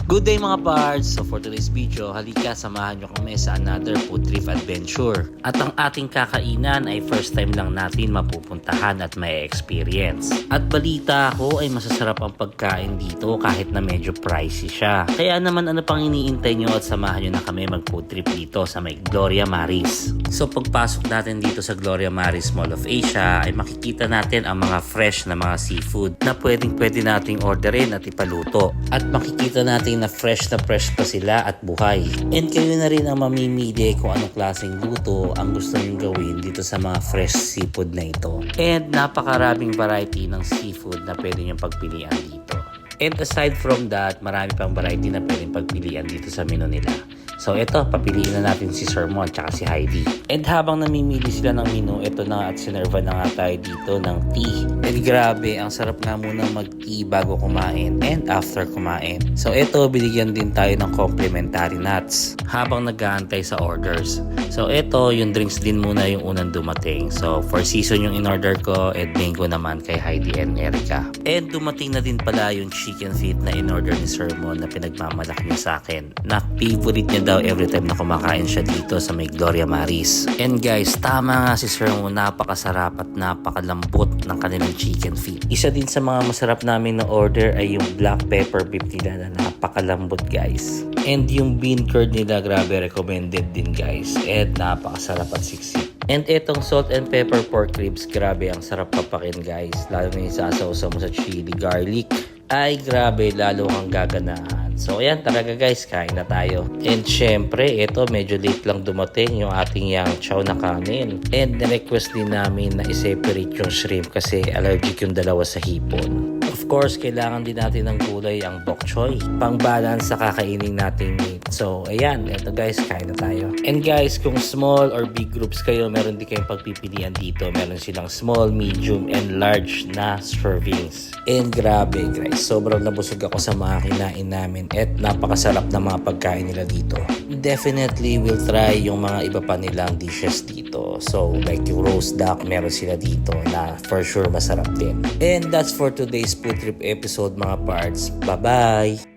Good day mga parts! So for today's video, halika samahan nyo kami sa another food trip adventure. At ang ating kakainan ay first time lang natin mapupuntahan at may experience. At balita ko ay masasarap ang pagkain dito kahit na medyo pricey siya. Kaya naman ano pang iniintay nyo at samahan nyo na kami mag food trip dito sa may Gloria Maris. So pagpasok natin dito sa Gloria Maris Mall of Asia ay makikita natin ang mga fresh na mga seafood na pwede nating orderin at ipaluto. At makikita natin na fresh pa sila at buhay. And kayo na rin ang mamimili kung anong klaseng luto ang gusto nyo gawin dito sa mga fresh seafood na ito. And napakaraming variety ng seafood na pwede nyo pagpilian dito. And aside from that, marami pang variety na pwedeng pagpilian dito sa menu nila. So ito, papiliin na natin si Sir Mo at saka si Heidi. And habang namimili sila ng menu, ito na at sinerva na nga tayo dito ng tea. And grabe, ang sarap nga muna mag-tea bago kumain and after kumain. So ito, binigyan din tayo ng complimentary nuts habang nag-aantay sa orders. So ito, yung drinks din muna yung unang dumating. So for season yung in-order ko and mango naman kay Heidi and Erica. And dumating na din pala yung chicken feet na in-order ni Sir Mo na pinagmamalaki niya sa akin. Na favorite niya daw every time na kumakain siya dito sa may Gloria Maris. And guys, tama nga si Sir Mo, napakasarap at napakalambot ng kanilang chicken feet. Isa din sa mga masarap namin na order ay yung black pepper beef nila na napakalambot guys. And yung bean curd nila, grabe recommended din guys. And napakasarap at siksik. And itong salt and pepper pork ribs, grabe ang sarap papakin guys. Lalo na yung sasaw-saw mo sa chili garlic. Ay grabe, lalo kang gaganahan. So ayan, talaga guys, kain na tayo. And syempre, ito medyo late lang dumating yung ating yang chow na kanin. And request din namin na i-separate yung shrimp kasi allergic yung dalawa sa hipon. Of course, kailangan din natin ng gulay ang bok choy. Pang balance sa kakainin nating meat. So ayan, ito guys, kain na tayo. And guys, kung small or big groups kayo, meron din kayong pagpipilian dito. Meron silang small, medium, and large na servings. And grabe guys, sobrang nabusog ako sa mga kinain namin at napakasarap na mga pagkain nila dito. Definitely will try yung mga iba pa nilang dishes dito. So like yung roast duck, meron sila dito na for sure masarap din. And that's for today's food trip episode mga parts. Bye bye!